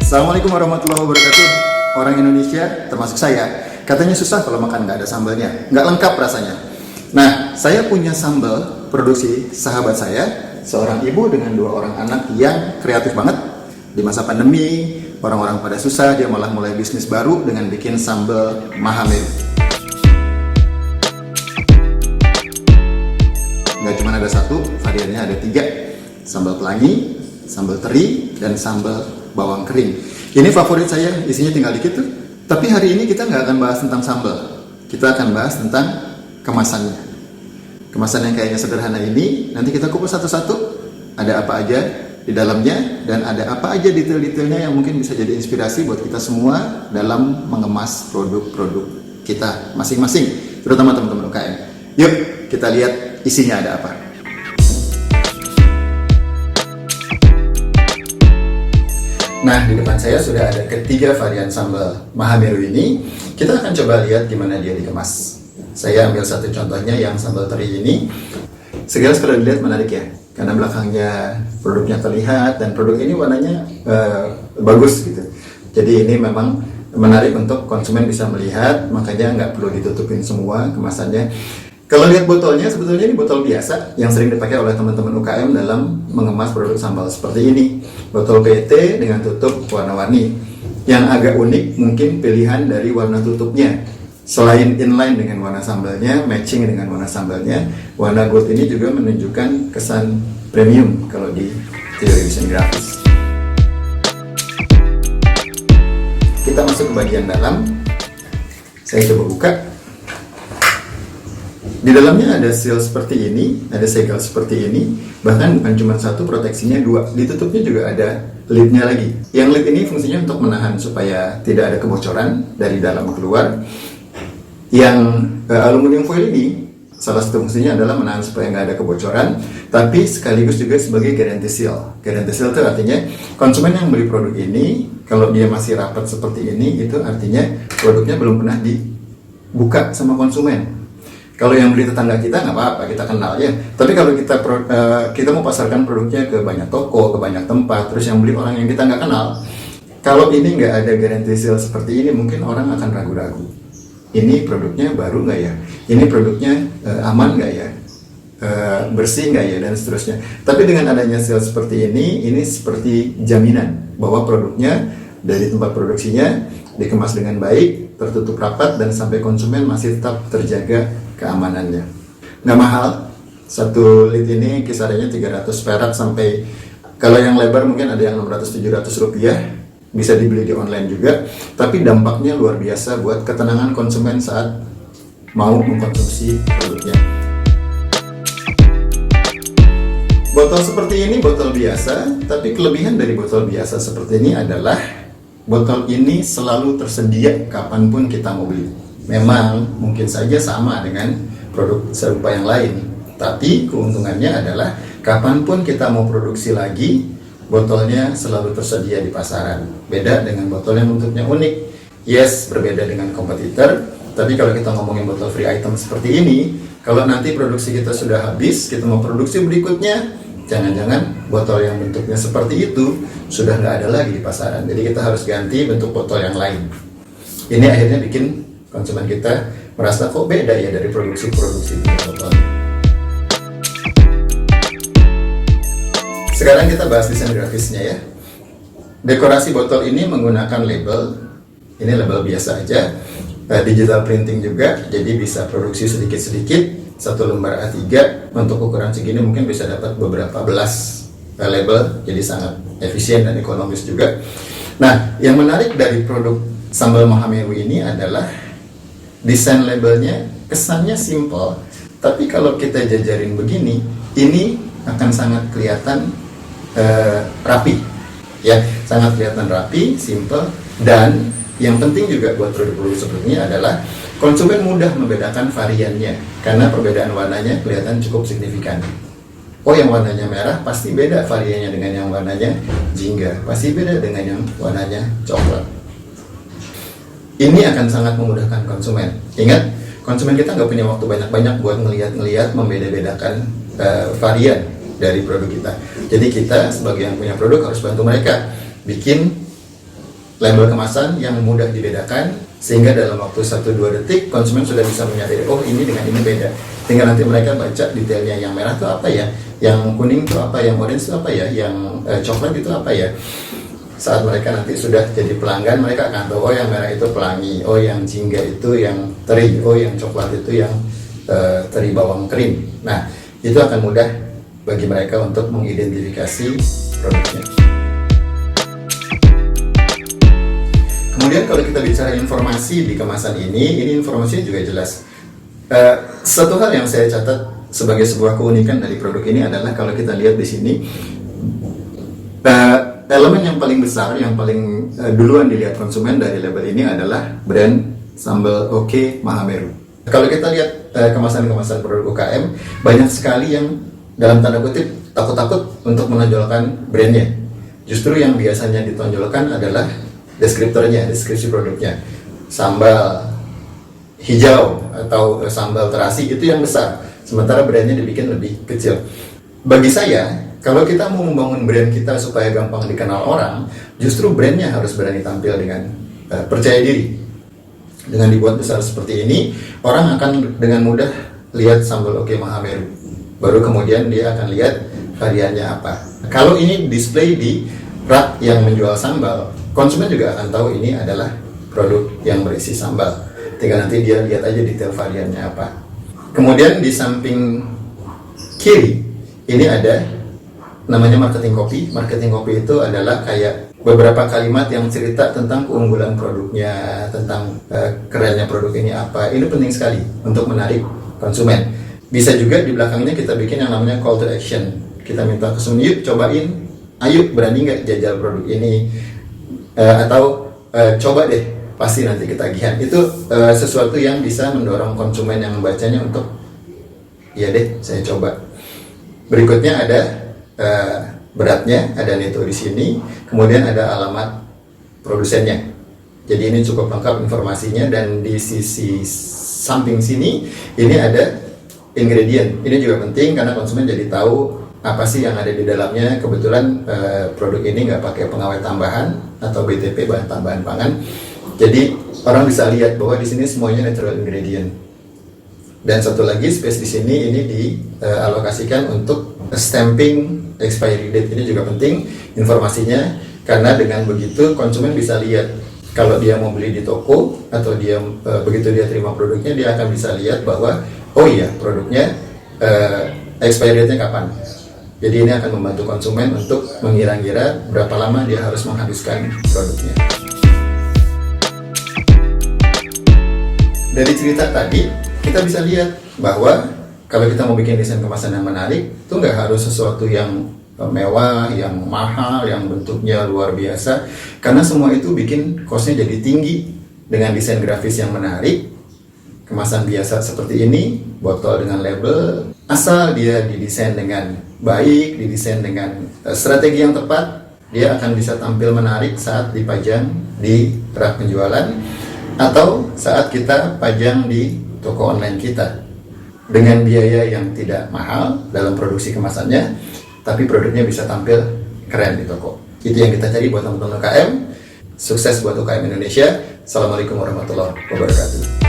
Assalamualaikum warahmatullahi wabarakatuh. Orang Indonesia, termasuk saya, katanya susah kalau makan nggak ada sambalnya, nggak lengkap rasanya. Nah, saya punya sambal produksi sahabat saya, seorang ibu dengan 2 orang anak yang kreatif banget. Di masa pandemi, orang-orang pada susah, dia malah mulai bisnis baru dengan bikin sambal Mahameru. Nggak cuma ada 1, variannya ada 3. Sambal pelangi, sambal teri, dan sambal bawang kering. Ini favorit saya, isinya tinggal dikit tuh. Tapi hari ini kita nggak akan bahas tentang sambal. Kita akan bahas tentang kemasannya. Kemasan yang kayaknya sederhana ini, nanti kita kupas satu-satu. Ada apa aja di dalamnya, dan ada apa aja detail-detailnya yang mungkin bisa jadi inspirasi buat kita semua dalam mengemas produk-produk kita masing-masing, terutama teman-teman UKM. Yuk, kita lihat isinya ada apa. Nah, di depan saya sudah ada ketiga varian sambal Mahameru ini. Kita akan coba lihat gimana dia dikemas. Saya ambil satu contohnya yang sambal teri ini. Sekilas kalau dilihat menarik ya, karena belakangnya produknya terlihat dan produk ini warnanya bagus gitu. Jadi ini memang menarik untuk konsumen bisa melihat, makanya nggak perlu ditutupin semua kemasannya. Kalau lihat botolnya, sebetulnya ini botol biasa yang sering dipakai oleh teman-teman UKM dalam mengemas produk sambal seperti ini. Botol PET dengan tutup warna-warni. Yang agak unik mungkin pilihan dari warna tutupnya. Selain inline dengan warna sambalnya, matching dengan warna sambalnya, warna gold ini juga menunjukkan kesan premium kalau di teori desain grafis. Kita masuk ke bagian dalam. Saya coba buka. Di dalamnya ada seal seperti ini, ada segel seperti ini, bahkan bukan cuma 1, proteksinya 2. Ditutupnya juga ada lidnya lagi. Yang lid ini fungsinya untuk menahan supaya tidak ada kebocoran dari dalam keluar. Yang aluminium foil ini, salah satu fungsinya adalah menahan supaya nggak ada kebocoran, tapi sekaligus juga sebagai guarantee seal. Guarantee seal itu artinya konsumen yang beli produk ini, kalau dia masih rapat seperti ini, itu artinya produknya belum pernah dibuka sama konsumen. Kalau yang beli tetangga kita nggak apa-apa, kita kenal ya. Tapi kalau kita mau pasarkan produknya ke banyak toko, ke banyak tempat, terus yang beli orang yang kita nggak kenal, kalau ini nggak ada guarantee seal seperti ini, mungkin orang akan ragu-ragu. Ini produknya baru nggak ya? Ini produknya aman nggak ya? Bersih nggak ya? Dan seterusnya. Tapi dengan adanya seal seperti ini seperti jaminan bahwa produknya dari tempat produksinya dikemas dengan baik, tertutup rapat, dan sampai konsumen masih tetap terjaga keamanannya. Nggak mahal, satu lid ini kisarannya 300 perak sampai, kalau yang lebar mungkin ada yang 600-700 rupiah, bisa dibeli di online juga, tapi dampaknya luar biasa buat ketenangan konsumen saat mau mengkonsumsi produknya. Botol seperti ini botol biasa, tapi kelebihan dari botol biasa seperti ini adalah botol ini selalu tersedia kapanpun kita mau beli. Memang mungkin saja sama dengan produk serupa yang lain, tapi keuntungannya adalah kapanpun kita mau produksi lagi, botolnya selalu tersedia di pasaran. Beda dengan botol yang bentuknya unik. Yes, berbeda dengan kompetitor, tapi kalau kita ngomongin botol free item seperti ini, kalau nanti produksi kita sudah habis, kita mau produksi berikutnya, jangan-jangan botol yang bentuknya seperti itu sudah nggak ada lagi di pasaran. Jadi kita harus ganti bentuk botol yang lain. Ini akhirnya bikin konsumen kita merasa kok beda ya dari produksi-produksi botol. Sekarang kita bahas desain grafisnya ya. Dekorasi botol ini menggunakan label. Ini label biasa aja. Digital printing juga, jadi bisa produksi sedikit-sedikit. 1 lembar A3 untuk ukuran segini mungkin bisa dapat beberapa belas label. Jadi sangat efisien dan ekonomis juga. Nah, yang menarik dari produk sambal Mahameru ini adalah desain labelnya kesannya simple, tapi kalau kita jajarin begini, ini akan sangat kelihatan rapi, ya, sangat kelihatan rapi, simple, dan yang penting juga buat produk-produk seperti ini adalah konsumen mudah membedakan variannya, karena perbedaan warnanya kelihatan cukup signifikan. Oh, yang warnanya merah pasti beda variannya dengan yang warnanya jingga, pasti beda dengan yang warnanya coklat. Ini akan sangat memudahkan konsumen. Ingat, konsumen kita nggak punya waktu banyak-banyak buat ngelihat membeda-bedakan varian dari produk kita. Jadi kita sebagai yang punya produk harus bantu mereka bikin label kemasan yang mudah dibedakan, sehingga dalam waktu 1-2 detik konsumen sudah bisa menyadari, oh ini dengan ini beda. Tinggal nanti mereka baca detailnya, yang merah itu apa ya, yang kuning itu apa, yang orange itu apa ya, yang coklat itu apa ya. Saat mereka nanti sudah jadi pelanggan, mereka akan tahu, oh yang merah itu pelangi, oh yang jingga itu yang teri, oh yang coklat itu yang teri bawang kering. Nah, itu akan mudah bagi mereka untuk mengidentifikasi produknya. Kemudian kalau kita bicara informasi di kemasan ini informasinya juga jelas. Satu hal yang saya catat sebagai sebuah keunikan dari produk ini adalah kalau kita lihat di sini, elemen yang paling besar, yang paling duluan dilihat konsumen dari label ini adalah brand sambal Oke Mahameru. Kalau kita lihat kemasan-kemasan produk UKM, banyak sekali yang dalam tanda kutip takut-takut untuk menonjolkan brandnya. Justru yang biasanya ditonjolkan adalah deskriptornya, deskripsi produknya. Sambal hijau atau sambal terasi itu yang besar, sementara brandnya dibikin lebih kecil. Bagi saya, kalau kita mau membangun brand kita supaya gampang dikenal orang, justru brandnya harus berani tampil dengan percaya diri. Dengan dibuat besar seperti ini, orang akan dengan mudah lihat sambal Oke Mahameru. Baru kemudian dia akan lihat variannya apa. Kalau ini display di rak yang menjual sambal, konsumen juga akan tahu ini adalah produk yang berisi sambal. Tinggal nanti dia lihat aja detail variannya apa. Kemudian di samping kiri, ini ada namanya marketing copy. Marketing copy itu adalah kayak beberapa kalimat yang cerita tentang keunggulan produknya, tentang kerennya produk ini apa. Ini penting sekali untuk menarik konsumen. Bisa juga di belakangnya kita bikin yang namanya call to action. Kita minta konsumen, yuk cobain, ayo berani nggak jajal produk ini, atau coba deh, pasti nanti ketagihan. Itu sesuatu yang bisa mendorong konsumen yang membacanya untuk, iya deh, saya coba. Berikutnya ada beratnya, ada neto di sini, kemudian ada alamat produsennya. Jadi ini cukup lengkap informasinya, dan di sisi samping sini ini ada ingredient. Ini juga penting karena konsumen jadi tahu apa sih yang ada di dalamnya. Kebetulan produk ini nggak pakai pengawet tambahan atau BTP, bahan tambahan pangan. Jadi orang bisa lihat bahwa di sini semuanya natural ingredient. Dan satu lagi space di sini ini dialokasikan untuk stamping expiry date. Ini juga penting informasinya, karena dengan begitu konsumen bisa lihat kalau dia mau beli di toko atau dia begitu dia terima produknya, dia akan bisa lihat bahwa oh iya produknya expiry date-nya kapan. Jadi ini akan membantu konsumen untuk mengira-ngira berapa lama dia harus menghabiskan produknya. Dari cerita tadi, kita bisa lihat bahwa kalau kita mau bikin desain kemasan yang menarik, itu nggak harus sesuatu yang mewah, yang mahal, yang bentuknya luar biasa. Karena semua itu bikin cost-nya jadi tinggi. Dengan desain grafis yang menarik, kemasan biasa seperti ini, botol dengan label, asal dia didesain dengan baik, didesain dengan strategi yang tepat, dia akan bisa tampil menarik saat dipajang di rak penjualan atau saat kita pajang di toko online kita. Dengan biaya yang tidak mahal dalam produksi kemasannya, tapi produknya bisa tampil keren di toko. Itu yang kita cari buat teman-teman UKM. Sukses buat UKM Indonesia. Assalamualaikum warahmatullahi wabarakatuh.